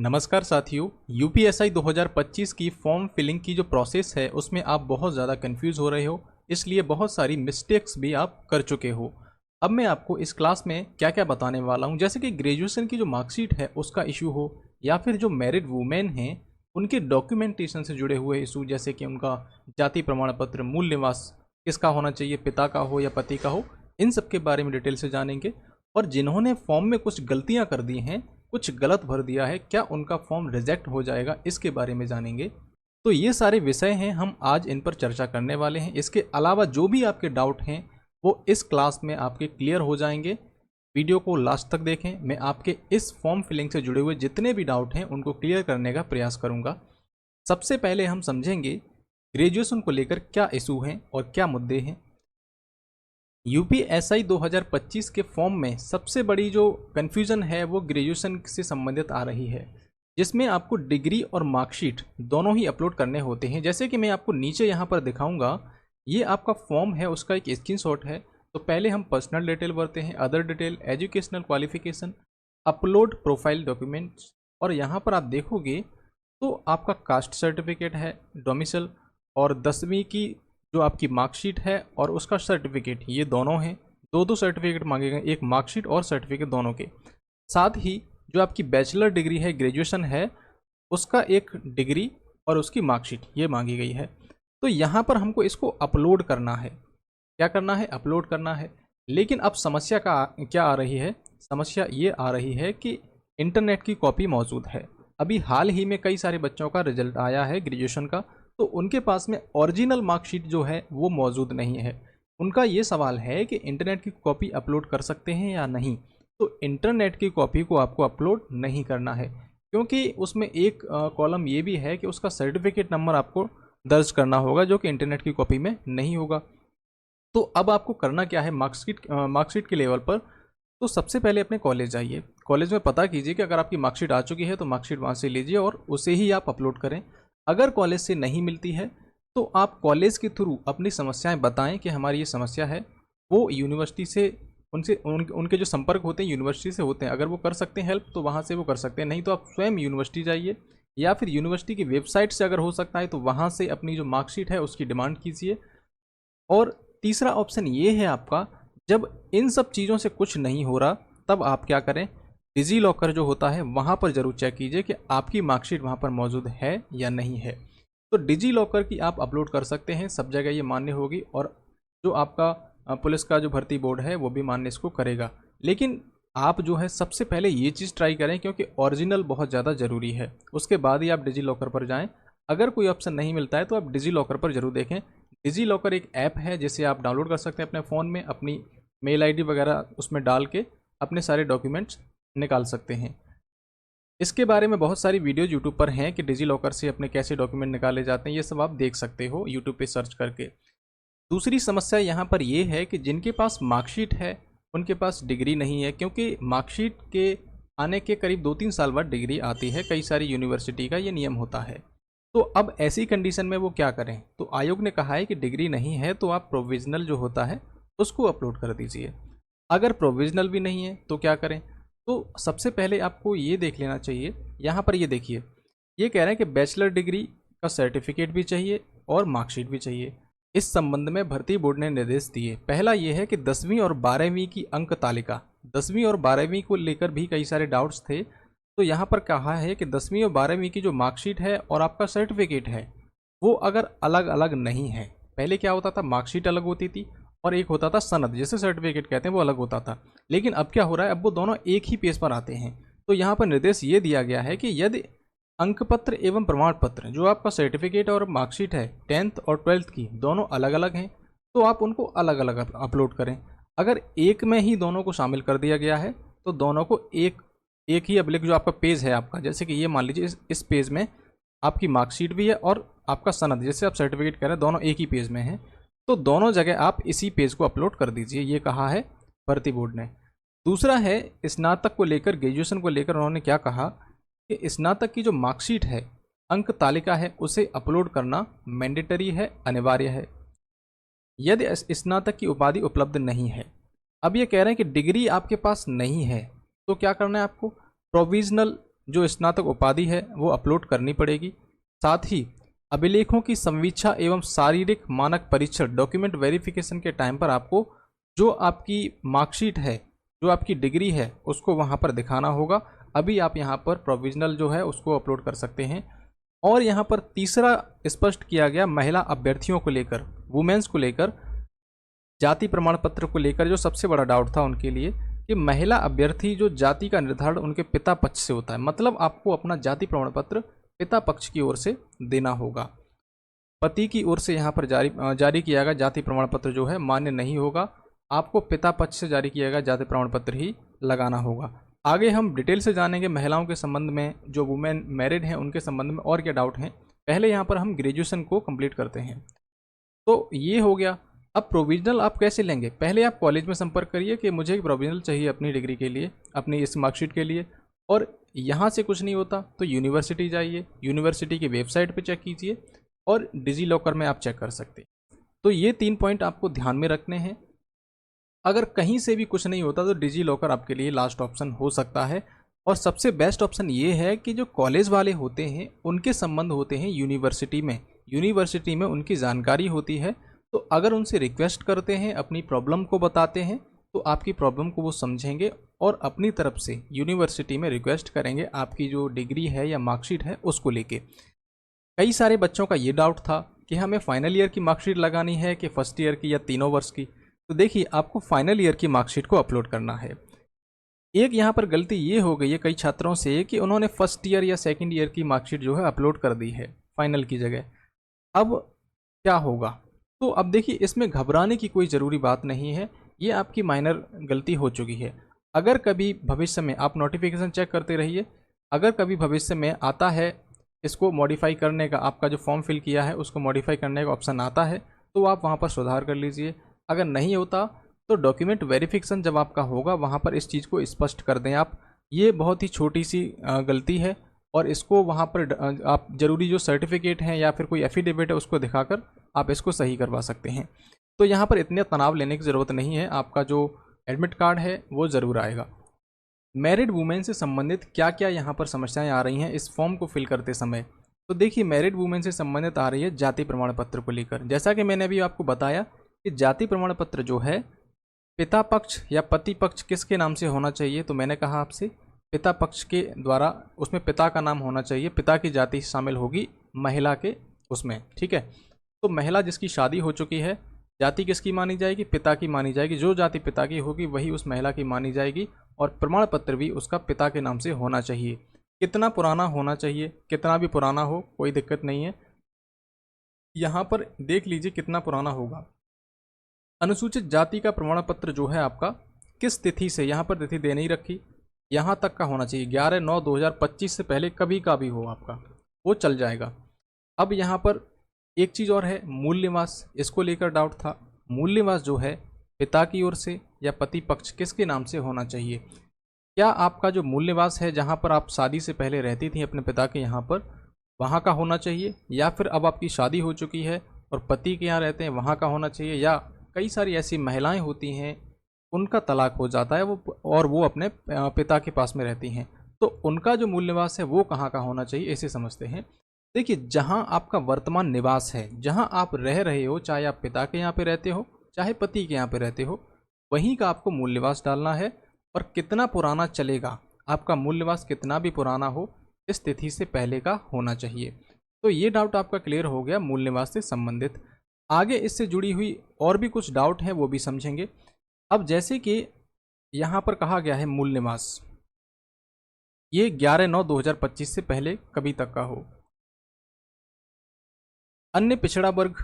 नमस्कार साथियों, यूपीएसआई 2025 की फॉर्म फिलिंग की जो प्रोसेस है उसमें आप बहुत ज़्यादा कंफ्यूज हो रहे हो, इसलिए बहुत सारी मिस्टेक्स भी आप कर चुके हो। अब मैं आपको इस क्लास में क्या क्या बताने वाला हूं, जैसे कि ग्रेजुएशन की जो मार्कशीट है उसका इशू हो, या फिर जो मैरिड वुमेन हैं उनके डॉक्यूमेंटेशन से जुड़े हुए इशू, जैसे कि उनका जाति प्रमाण पत्र, मूल निवास किसका होना चाहिए, पिता का हो या पति का हो, इन सब के बारे में डिटेल से जानेंगे। और जिन्होंने फॉर्म में कुछ गलतियां कर दी हैं, कुछ गलत भर दिया है, क्या उनका फॉर्म रिजेक्ट हो जाएगा, इसके बारे में जानेंगे। तो ये सारे विषय हैं, हम आज इन पर चर्चा करने वाले हैं। इसके अलावा जो भी आपके डाउट हैं वो इस क्लास में आपके क्लियर हो जाएंगे। वीडियो को लास्ट तक देखें, मैं आपके इस फॉर्म फिलिंग से जुड़े हुए जितने भी डाउट हैं उनको क्लियर करने का प्रयास करूंगा। सबसे पहले हम समझेंगे ग्रेजुएशन को लेकर क्या इशू हैं और क्या मुद्दे हैं। यूपीएसआई 2025 के फॉर्म में सबसे बड़ी जो कन्फ्यूज़न है वो ग्रेजुएशन से संबंधित आ रही है, जिसमें आपको डिग्री और मार्कशीट दोनों ही अपलोड करने होते हैं। जैसे कि मैं आपको नीचे यहाँ पर दिखाऊंगा, ये आपका फॉर्म है, उसका एक स्क्रीनशॉट है। तो पहले हम पर्सनल डिटेल भरते हैं, other detail, educational qualification, upload profile documents, और यहाँ पर आप देखोगे तो आपका कास्ट सर्टिफिकेट है, डोमिसल, और 10वीं की जो आपकी मार्कशीट है और उसका सर्टिफिकेट, ये दोनों हैं। दो सर्टिफिकेट मांगे गए, एक मार्कशीट और सर्टिफिकेट दोनों के। साथ ही जो आपकी बैचलर डिग्री है, ग्रेजुएशन है, उसका एक डिग्री और उसकी मार्कशीट ये मांगी गई है। तो यहाँ पर हमको इसको अपलोड करना है। क्या करना है? अपलोड करना है। लेकिन अब समस्या क्या आ रही है? समस्या ये आ रही है कि इंटरनेट की कॉपी मौजूद है। अभी हाल ही में कई सारे बच्चों का रिजल्ट आया है ग्रेजुएशन का, तो उनके पास में ओरिजिनल मार्कशीट जो है वो मौजूद नहीं है। उनका ये सवाल है कि इंटरनेट की कॉपी अपलोड कर सकते हैं या नहीं। तो इंटरनेट की कॉपी को आपको अपलोड नहीं करना है, क्योंकि उसमें एक कॉलम ये भी है कि उसका सर्टिफिकेट नंबर आपको दर्ज करना होगा, जो कि इंटरनेट की कॉपी में नहीं होगा। तो अब आपको करना क्या है मार्कशीट के लेवल पर? तो सबसे पहले अपने कॉलेज जाइए, कॉलेज में पता कीजिए कि अगर आपकी मार्कशीट आ चुकी है तो मार्कशीट वहाँ से लीजिए और उसे ही आप अपलोड करें। अगर कॉलेज से नहीं मिलती है तो आप कॉलेज के थ्रू अपनी समस्याएं बताएं कि हमारी ये समस्या है। वो यूनिवर्सिटी से उनके जो संपर्क होते हैं यूनिवर्सिटी से होते हैं, अगर वो कर सकते हैं हेल्प तो वहाँ से वो कर सकते हैं, नहीं तो आप स्वयं यूनिवर्सिटी जाइए, या फिर यूनिवर्सिटी की वेबसाइट से अगर हो सकता है तो वहाँ से अपनी जो मार्कशीट है उसकी डिमांड कीजिए। और तीसरा ऑप्शन ये है आपका, जब इन सब चीज़ों से कुछ नहीं हो रहा तब आप क्या करें, डिजी लॉकर जो होता है वहाँ पर ज़रूर चेक कीजिए कि आपकी मार्कशीट वहाँ पर मौजूद है या नहीं है। तो डिजी लॉकर की आप अपलोड कर सकते हैं, सब जगह ये मान्य होगी, और जो आपका पुलिस का जो भर्ती बोर्ड है वो भी मान्य इसको करेगा। लेकिन आप जो है सबसे पहले ये चीज़ ट्राई करें, क्योंकि ओरिजिनल बहुत ज़्यादा ज़रूरी है, उसके बाद ही आप डिजी लॉकर पर जाएँ। अगर कोई ऑप्शन नहीं मिलता है तो आप डिजी लॉकर पर ज़रूर देखें। डिजी लॉकर एक ऐप है जिसे आप डाउनलोड कर सकते हैं अपने फ़ोन में, अपनी मेल आईडी वगैरह उसमें डाल के अपने सारे डॉक्यूमेंट्स निकाल सकते हैं। इसके बारे में बहुत सारी वीडियोज़ यूट्यूब पर हैं कि डिजी लॉकर से अपने कैसे डॉक्यूमेंट निकाले जाते हैं, ये सब आप देख सकते हो यूट्यूब पे सर्च करके। दूसरी समस्या यहाँ पर यह है कि जिनके पास मार्कशीट है उनके पास डिग्री नहीं है, क्योंकि मार्कशीट के आने के करीब 2-3 साल बाद डिग्री आती है, कई सारी यूनिवर्सिटी का ये नियम होता है। तो अब ऐसी कंडीशन में वो क्या करें? तो आयोग ने कहा है कि डिग्री नहीं है तो आप प्रोविजनल जो होता है उसको अपलोड कर दीजिए। अगर प्रोविजनल भी नहीं है तो क्या करें? तो सबसे पहले आपको ये देख लेना चाहिए, यहाँ पर ये देखिए, ये कह रहे हैं कि बैचलर डिग्री का सर्टिफिकेट भी चाहिए और मार्कशीट भी चाहिए। इस संबंध में भर्ती बोर्ड ने निर्देश दिए। पहला ये है कि 10वीं और 12वीं की अंक तालिका, 10वीं और 12वीं को लेकर भी कई सारे डाउट्स थे। तो यहाँ पर कहा है कि 10वीं और 12वीं की जो मार्कशीट है और आपका सर्टिफिकेट है वो अगर अलग अलग नहीं है, पहले क्या होता था, मार्कशीट अलग होती थी और एक होता था सनद जिसे सर्टिफिकेट कहते हैं, वो अलग होता था। लेकिन अब क्या हो रहा है, अब वो दोनों एक ही पेज पर आते हैं। तो यहाँ पर निर्देश ये दिया गया है कि यदि अंक पत्र एवं प्रमाण पत्र, जो आपका सर्टिफिकेट और मार्कशीट है 10th और 12th की, दोनों अलग अलग हैं, तो आप उनको अलग अलग अपलोड करें। अगर एक में ही दोनों को शामिल कर दिया गया है तो दोनों को एक ही अभिलेख, जो आपका पेज है आपका, जैसे कि ये मान लीजिए इस पेज में आपकी मार्कशीट भी है और आपका सनद जैसे आप सर्टिफिकेट कह रहे हैं, दोनों एक ही पेज में हैं, तो दोनों जगह आप इसी पेज को अपलोड कर दीजिए, ये कहा है भर्ती बोर्ड ने। दूसरा है स्नातक को लेकर, ग्रेजुएशन को लेकर उन्होंने क्या कहा कि स्नातक की जो मार्कशीट है, अंक तालिका है, उसे अपलोड करना मैंडेटरी है, अनिवार्य है, यदि स्नातक की उपाधि उपलब्ध नहीं है। अब ये कह रहे हैं कि डिग्री आपके पास नहीं है तो क्या करना है आपको, प्रोविजनल जो स्नातक उपाधि है वो अपलोड करनी पड़ेगी। साथ ही अभिलेखों की संवीक्षा एवं शारीरिक मानक परीक्षण डॉक्यूमेंट वेरिफिकेशन के टाइम पर आपको जो आपकी मार्कशीट है, जो आपकी डिग्री है, उसको वहाँ पर दिखाना होगा। अभी आप यहाँ पर प्रोविजनल जो है उसको अपलोड कर सकते हैं। और यहाँ पर तीसरा स्पष्ट किया गया महिला अभ्यर्थियों को लेकर, वुमेन्स को लेकर, जाति प्रमाण पत्र को लेकर जो सबसे बड़ा डाउट था उनके लिए कि महिला अभ्यर्थी जो जाति का निर्धारण उनके पिता पक्ष से होता है, मतलब आपको अपना जाति प्रमाण पत्र पिता पक्ष की ओर से देना होगा। पति की ओर से यहाँ पर जारी किया गया जाति प्रमाण पत्र जो है मान्य नहीं होगा, आपको पिता पक्ष से जारी किया गया जाति प्रमाण पत्र ही लगाना होगा। आगे हम डिटेल से जानेंगे महिलाओं के संबंध में, जो वुमेन मैरिड हैं उनके संबंध में और क्या डाउट हैं। पहले यहाँ पर हम ग्रेजुएशन को कंप्लीट करते हैं। तो ये हो गया। अब प्रोविजनल आप कैसे लेंगे? पहले आप कॉलेज में संपर्क करिए कि मुझे प्रोविजनल चाहिए अपनी डिग्री के लिए, अपनी इस मार्कशीट के लिए। और यहाँ से कुछ नहीं होता तो यूनिवर्सिटी जाइए, यूनिवर्सिटी की वेबसाइट पे चेक कीजिए और डिजी लॉकर में आप चेक कर सकते हैं। तो ये 3 पॉइंट आपको ध्यान में रखने हैं। अगर कहीं से भी कुछ नहीं होता तो डिजी लॉकर आपके लिए लास्ट ऑप्शन हो सकता है। और सबसे बेस्ट ऑप्शन ये है कि जो कॉलेज वाले होते हैं उनके संबंध होते हैं यूनिवर्सिटी में, यूनिवर्सिटी में उनकी जानकारी होती है। तो अगर उनसे रिक्वेस्ट करते हैं, अपनी प्रॉब्लम को बताते हैं, तो आपकी प्रॉब्लम को वो समझेंगे और अपनी तरफ से यूनिवर्सिटी में रिक्वेस्ट करेंगे आपकी जो डिग्री है या मार्कशीट है उसको लेके। कई सारे बच्चों का ये डाउट था कि हमें फाइनल ईयर की मार्कशीट लगानी है कि फर्स्ट ईयर की या तीनों वर्ष की। तो देखिए, आपको फाइनल ईयर की मार्कशीट को अपलोड करना है। एक यहाँ पर गलती ये हो गई है कई छात्रों से कि उन्होंने फर्स्ट ईयर या सेकंड ईयर की मार्कशीट जो है अपलोड कर दी है फाइनल की जगह। अब क्या होगा? तो अब देखिए, इसमें घबराने की कोई ज़रूरी बात नहीं है, ये आपकी माइनर गलती हो चुकी है। अगर कभी भविष्य में आप नोटिफिकेशन चेक करते रहिए, अगर कभी भविष्य में आता है इसको मॉडिफाई करने का, आपका जो फॉर्म फिल किया है उसको मॉडिफाई करने का ऑप्शन आता है तो आप वहाँ पर सुधार कर लीजिए। अगर नहीं होता तो डॉक्यूमेंट वेरिफिकेशन जब आपका होगा वहाँ पर इस चीज़ को स्पष्ट कर दें आप। ये बहुत ही छोटी सी गलती है और इसको वहाँ पर आप ज़रूरी जो सर्टिफिकेट हैं या फिर कोई एफिडेविट है उसको दिखाकर आप इसको सही करवा सकते हैं। तो यहाँ पर इतने तनाव लेने की ज़रूरत नहीं है, आपका जो एडमिट कार्ड है वो ज़रूर आएगा। मैरिड वुमेन से संबंधित क्या क्या यहाँ पर समस्याएं आ रही हैं इस फॉर्म को फिल करते समय? तो देखिए, मैरिड वुमेन से संबंधित आ रही है जाति प्रमाण पत्र को लेकर। जैसा कि मैंने अभी आपको बताया कि जाति प्रमाण पत्र जो है पिता पक्ष या पति पक्ष किसके नाम से होना चाहिए, तो मैंने कहा आपसे पिता पक्ष के द्वारा उसमें पिता का नाम होना चाहिए, पिता की जाति शामिल होगी महिला के उसमें, ठीक है। तो महिला जिसकी शादी हो चुकी है, जाति किसकी मानी जाएगी? पिता की मानी जाएगी। जो जाति पिता की होगी वही उस महिला की मानी जाएगी और प्रमाण पत्र भी उसका पिता के नाम से होना चाहिए। कितना पुराना होना चाहिए? कितना भी पुराना हो कोई दिक्कत नहीं है। यहाँ पर देख लीजिए कितना पुराना होगा। अनुसूचित जाति का प्रमाण पत्र जो है आपका किस तिथि से, यहाँ पर तिथि दे नहीं रखी, यहाँ तक का होना चाहिए 11/9/2025 से पहले कभी का भी हो आपका, वो चल जाएगा। अब यहाँ पर एक चीज़ और है, मूल निवास, इसको लेकर डाउट था। मूल निवास जो है पिता की ओर से या पति पक्ष किसके नाम से होना चाहिए? क्या आपका जो मूल निवास है जहाँ पर आप शादी से पहले रहती थी अपने पिता के यहाँ पर, वहाँ का होना चाहिए, या फिर अब आपकी शादी हो चुकी है और पति के यहाँ रहते हैं वहाँ का होना चाहिए, या कई सारी ऐसी महिलाएं होती हैं उनका तलाक हो जाता है वो अपने पिता के पास में रहती हैं, तो उनका जो मूल निवास है वो कहाँ का होना चाहिए, ऐसे समझते हैं। देखिए, जहाँ आपका वर्तमान निवास है, जहाँ आप रह रहे हो, चाहे आप पिता के यहाँ पे रहते हो चाहे पति के यहाँ पे रहते हो, वहीं का आपको मूल निवास डालना है। और कितना पुराना चलेगा, आपका मूल निवास कितना भी पुराना हो इस तिथि से पहले का होना चाहिए। तो ये डाउट आपका क्लियर हो गया मूल निवास से संबंधित। आगे इससे जुड़ी हुई और भी कुछ डाउट हैं वो भी समझेंगे। अब जैसे कि यहाँ पर कहा गया है मूल निवास ये 11/9/2025 से पहले कभी तक का हो। अन्य पिछड़ा वर्ग,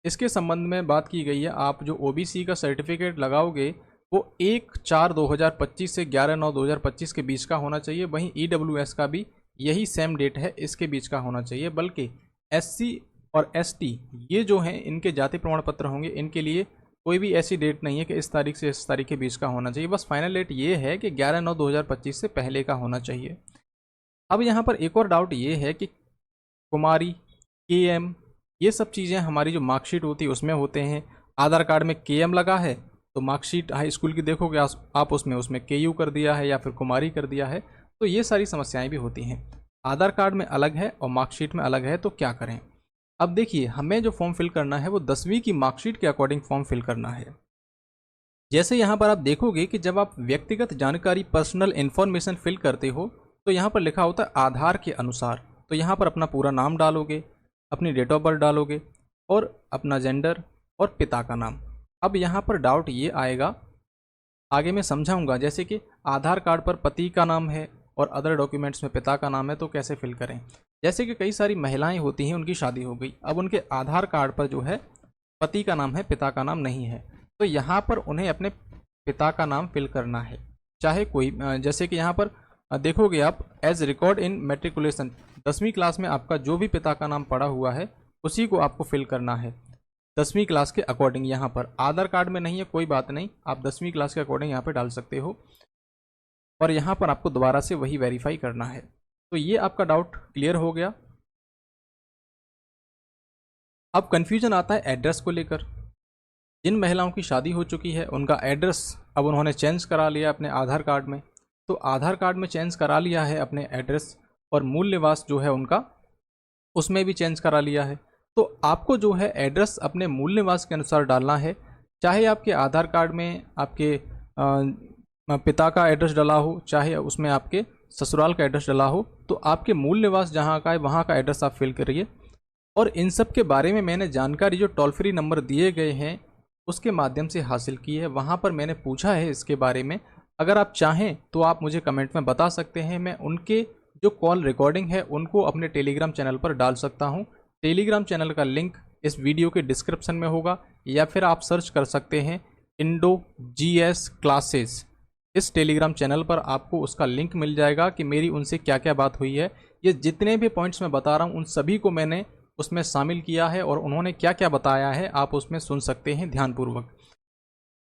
इसके संबंध में बात की गई है, आप जो ओबीसी का सर्टिफिकेट लगाओगे वो 1/4/2025 से 11/9/2025 के बीच का होना चाहिए। वहीं ईडब्ल्यूएस का भी यही सेम डेट है, इसके बीच का होना चाहिए। बल्कि एससी और एसटी ये जो हैं इनके जाति प्रमाण पत्र होंगे, इनके लिए कोई भी ऐसी डेट नहीं है कि इस तारीख से इस तारीख के बीच का होना चाहिए। बस फाइनल डेट ये है कि 11/9/2025 से पहले का होना चाहिए। अब यहाँ पर एक और डाउट ये है कि कुमारी, केएम, ये सब चीज़ें हमारी जो मार्कशीट होती है उसमें होते हैं। आधार कार्ड में केएम लगा है तो मार्कशीट हाई स्कूल की देखोगे आप उसमें केयू कर दिया है या फिर कुमारी कर दिया है। तो ये सारी समस्याएं भी होती हैं। आधार कार्ड में अलग है और मार्कशीट में अलग है, तो क्या करें। अब देखिए, हमें जो फॉर्म फिल करना है वो 10वीं की मार्कशीट के अकॉर्डिंग फॉर्म फिल करना है। जैसे यहाँ पर आप देखोगे कि जब आप व्यक्तिगत जानकारी पर्सनल इन्फॉर्मेशन फिल करते हो तो यहाँ पर लिखा होता है आधार के अनुसार। तो यहाँ पर अपना पूरा नाम डालोगे, अपनी डेट ऑफ बर्थ डालोगे और अपना जेंडर और पिता का नाम। अब यहाँ पर डाउट ये आएगा, आगे मैं समझाऊंगा, जैसे कि आधार कार्ड पर पति का नाम है और अदर डॉक्यूमेंट्स में पिता का नाम है, तो कैसे फिल करें। जैसे कि कई सारी महिलाएं होती हैं, उनकी शादी हो गई, अब उनके आधार कार्ड पर जो है पति का नाम है, पिता का नाम नहीं है, तो यहाँ पर उन्हें अपने पिता का नाम फिल करना है। चाहे कोई, जैसे कि यहाँ पर देखोगे आप, एज रिकॉर्ड इन मेट्रिकुलेशन, 10वीं क्लास में आपका जो भी पिता का नाम पड़ा हुआ है उसी को आपको फिल करना है 10वीं क्लास के अकॉर्डिंग। यहाँ पर आधार कार्ड में नहीं है, कोई बात नहीं, आप 10वीं क्लास के अकॉर्डिंग यहाँ पे डाल सकते हो और यहाँ पर आपको दोबारा से वही वेरीफाई करना है। तो ये आपका डाउट क्लियर हो गया। अब कन्फ्यूजन आता है एड्रेस को लेकर। जिन महिलाओं की शादी हो चुकी है उनका एड्रेस अब उन्होंने चेंज करा लिया अपने आधार कार्ड में, तो आधार कार्ड में चेंज करा लिया है अपने एड्रेस, और मूल निवास जो है उनका उसमें भी चेंज करा लिया है। तो आपको जो है एड्रेस अपने मूल निवास के अनुसार डालना है, चाहे आपके आधार कार्ड में आपके पिता का एड्रेस डाला हो, चाहे उसमें आपके ससुराल का एड्रेस डाला हो, तो आपके मूल निवास जहाँ का है वहाँ का एड्रेस आप फिल करिए। और इन सब के बारे में मैंने जानकारी जो टोल फ्री नंबर दिए गए हैं उसके माध्यम से हासिल की है, वहाँ पर मैंने पूछा है इसके बारे में। अगर आप चाहें तो आप मुझे कमेंट में बता सकते हैं, मैं उनके जो कॉल रिकॉर्डिंग है उनको अपने टेलीग्राम चैनल पर डाल सकता हूँ। टेलीग्राम चैनल का लिंक इस वीडियो के डिस्क्रिप्शन में होगा, या फिर आप सर्च कर सकते हैं इंडो GS क्लासेस। इस टेलीग्राम चैनल पर आपको उसका लिंक मिल जाएगा कि मेरी उनसे क्या क्या बात हुई है। ये जितने भी पॉइंट्स मैं बता रहा हूँ उन सभी को मैंने उसमें शामिल किया है और उन्होंने क्या क्या बताया है आप उसमें सुन सकते हैं ध्यानपूर्वक।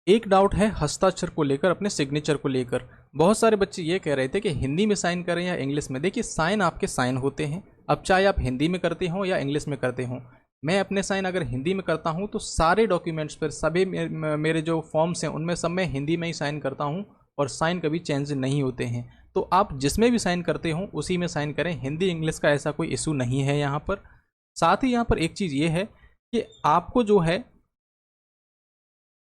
एक डाउट है हस्ताक्षर को लेकर, अपने सिग्नेचर को लेकर। बहुत सारे बच्चे ये कह रहे थे कि हिंदी में साइन करें या इंग्लिश में। देखिए, साइन आपके साइन होते हैं, अब चाहे आप हिंदी में करते हो या इंग्लिश में करते हो। मैं अपने साइन अगर हिंदी में करता हूँ तो सारे डॉक्यूमेंट्स पर, सभी मेरे जो फॉर्म्स हैं उनमें सब मैं हिंदी में ही साइन करता हूँ और साइन कभी चेंज नहीं होते हैं। तो आप जिसमें भी साइन करते हो उसी में साइन करें, हिंदी इंग्लिश का ऐसा कोई इशू नहीं है यहाँ पर। साथ ही यहाँ पर एक चीज़ ये है कि आपको जो है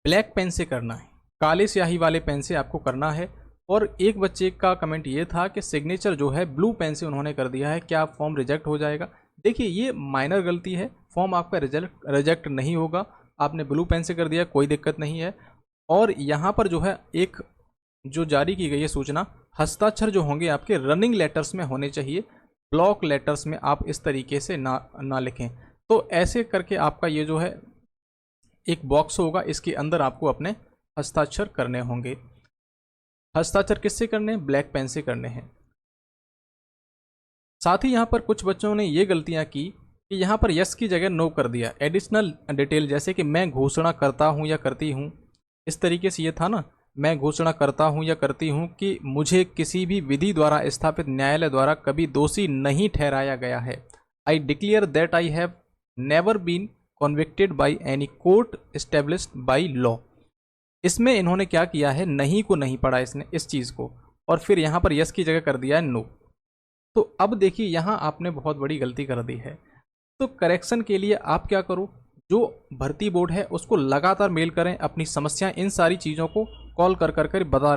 ब्लैक पेन से करना है, काले स्याही वाले पेन से आपको करना है। और एक बच्चे का कमेंट ये था कि सिग्नेचर जो है ब्लू पेन से उन्होंने कर दिया है, क्या फॉर्म रिजेक्ट हो जाएगा। देखिए, ये माइनर गलती है, फॉर्म आपका रिजेक्ट नहीं होगा। आपने ब्लू पेन से कर दिया, कोई दिक्कत नहीं है। और यहाँ पर जो है एक जो जारी की गई है सूचना, हस्ताक्षर जो होंगे आपके रनिंग लेटर्स में होने चाहिए, ब्लॉक लेटर्स में आप इस तरीके से ना लिखें। तो ऐसे करके आपका ये जो है एक बॉक्स होगा, इसके अंदर आपको अपने हस्ताक्षर करने होंगे। हस्ताक्षर किससे करने हैं? ब्लैक पेन से करने हैं। साथ ही यहाँ पर कुछ बच्चों ने ये गलतियाँ की कि यहाँ पर यस की जगह नो कर दिया। एडिशनल डिटेल, जैसे कि मैं घोषणा करता हूँ या करती हूँ, इस तरीके से ये था ना, मैं घोषणा करता हूँ या करती हूँ कि मुझे किसी भी विधि द्वारा स्थापित न्यायालय द्वारा कभी दोषी नहीं ठहराया गया है। I declare that I have never been convicted by any court established by law. इसमें इन्होंने क्या किया है, नहीं को नहीं पढ़ा इसने इस चीज़ को, और फिर यहाँ पर यस की जगह कर दिया है नो। तो अब देखिए, यहाँ आपने बहुत बड़ी गलती कर दी है। तो करेक्शन के लिए आप क्या करो, जो भर्ती बोर्ड है उसको लगातार मेल करें, अपनी समस्याएं इन सारी चीज़ों को कॉल कर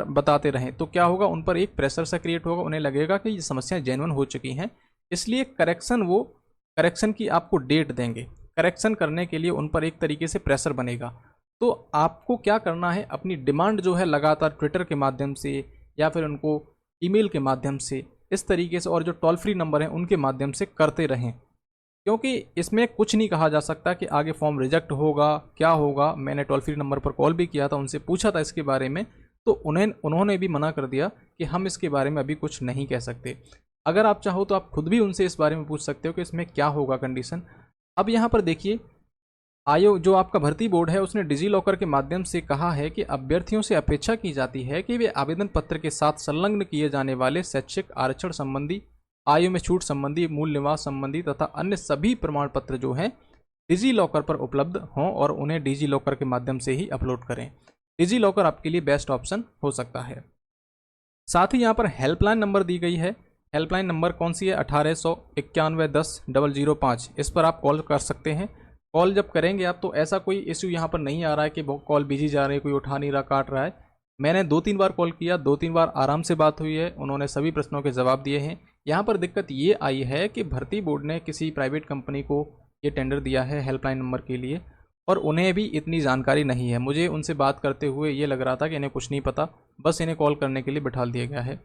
बताते रहें। तो क्या होगा, उन पर एक प्रेशर सा क्रिएट होगा, उन्हें लगेगा कि ये समस्याएं जेन्युइन हो चुकी हैं। इसलिए करेक्शन की आपको डेट देंगे, करेक्शन करने के लिए उन पर एक तरीके से प्रेशर बनेगा। तो आपको क्या करना है, अपनी डिमांड जो है लगातार ट्विटर के माध्यम से या फिर उनको ईमेल के माध्यम से, इस तरीके से, और जो टोल फ्री नंबर हैं उनके माध्यम से करते रहें, क्योंकि इसमें कुछ नहीं कहा जा सकता कि आगे फॉर्म रिजेक्ट होगा, क्या होगा। मैंने टोल फ्री नंबर पर कॉल भी किया था, उनसे पूछा था इसके बारे में, तो उन्होंने भी मना कर दिया कि हम इसके बारे में अभी कुछ नहीं कह सकते। अगर आप चाहो तो आप खुद भी उनसे इस बारे में पूछ सकते हो कि इसमें क्या होगा कंडीशन। अब यहाँ पर देखिए, आयोग जो आपका भर्ती बोर्ड है उसने डिजी लॉकर के माध्यम से कहा है कि अभ्यर्थियों से अपेक्षा की जाती है कि वे आवेदन पत्र के साथ संलग्न किए जाने वाले शैक्षिक आरक्षण संबंधी, आयु में छूट संबंधी, मूल निवास संबंधी तथा अन्य सभी प्रमाण पत्र जो हैं डिजी लॉकर पर उपलब्ध हों और उन्हें डिजी लॉकर के माध्यम से ही अपलोड करें। डिजी लॉकर आपके लिए बेस्ट ऑप्शन हो सकता है। साथ ही यहाँ पर हेल्पलाइन नंबर दी गई है। हेल्पलाइन नंबर कौन सी है? 1891100005। इस पर आप कॉल कर सकते हैं। कॉल जब करेंगे आप तो ऐसा कोई इश्यू यहाँ पर नहीं आ रहा है कि कॉल बिजी जा रही है, कोई उठा नहीं रहा, काट रहा है। मैंने 2-3 बार कॉल किया, 2-3 बार आराम से बात हुई है, उन्होंने सभी प्रश्नों के जवाब दिए हैं। यहाँ पर दिक्कत ये आई है कि भर्ती बोर्ड ने किसी प्राइवेट कंपनी को ये टेंडर दिया है हेल्पलाइन नंबर के लिए, और उन्हें भी इतनी जानकारी नहीं है। मुझे उनसे बात करते हुए ये लग रहा था कि इन्हें कुछ नहीं पता, बस इन्हें कॉल करने के लिए बिठा दिया गया है।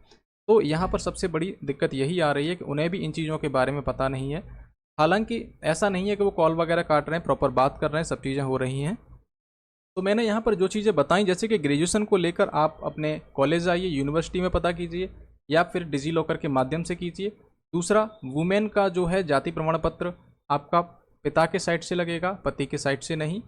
तो यहाँ पर सबसे बड़ी दिक्कत यही आ रही है कि उन्हें भी इन चीज़ों के बारे में पता नहीं है। हालांकि ऐसा नहीं है कि वो कॉल वगैरह काट रहे हैं, प्रॉपर बात कर रहे हैं, सब चीज़ें हो रही हैं। तो मैंने यहाँ पर जो चीज़ें बताई, जैसे कि ग्रेजुएशन को लेकर आप अपने कॉलेज आइए, यूनिवर्सिटी में पता कीजिए, या फिर डिजी लॉकर के माध्यम से कीजिए। दूसरा, वुमेन का जो है जाति प्रमाण पत्र आपका पिता के साइड से लगेगा, पति के साइड से नहीं।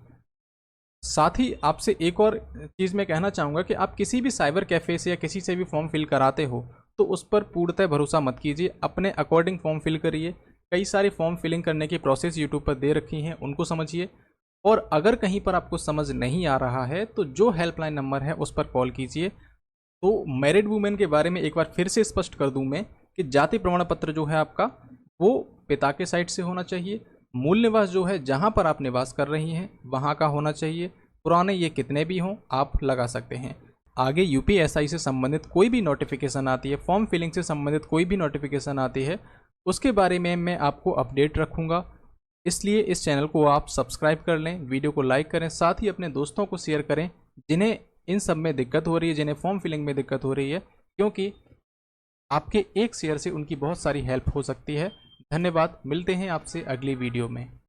साथ ही आपसे एक और चीज़ मैं कहना चाहूँगा कि आप किसी भी साइबर कैफ़े से या किसी से भी फॉर्म फिल कराते हो तो उस पर पूर्णतः भरोसा मत कीजिए, अपने अकॉर्डिंग फॉर्म फिल करिए। कई सारी फॉर्म फिलिंग करने की प्रोसेस यूट्यूब पर दे रखी हैं, उनको समझिए। और अगर कहीं पर आपको समझ नहीं आ रहा है तो जो हेल्पलाइन नंबर है उस पर कॉल कीजिए। तो मैरिड वुमेन के बारे में एक बार फिर से स्पष्ट कर दूं मैं कि जाति प्रमाण पत्र जो है आपका वो पिता के साइड से होना चाहिए। मूल निवास जो है जहां पर आप निवास कर रही हैं वहां का होना चाहिए। पुराने ये कितने भी हों आप लगा सकते हैं। आगे यूपीएससी से संबंधित कोई भी नोटिफिकेशन आती है, फॉर्म फिलिंग से संबंधित कोई भी नोटिफिकेशन आती है, उसके बारे में मैं आपको अपडेट रखूँगा। इसलिए इस चैनल को आप सब्सक्राइब कर लें, वीडियो को लाइक करें, साथ ही अपने दोस्तों को शेयर करें जिन्हें इन सब में दिक्कत हो रही है, जिन्हें फॉर्म फिलिंग में दिक्कत हो रही है, क्योंकि आपके एक शेयर से उनकी बहुत सारी हेल्प हो सकती है। धन्यवाद, मिलते हैं आपसे अगली वीडियो में।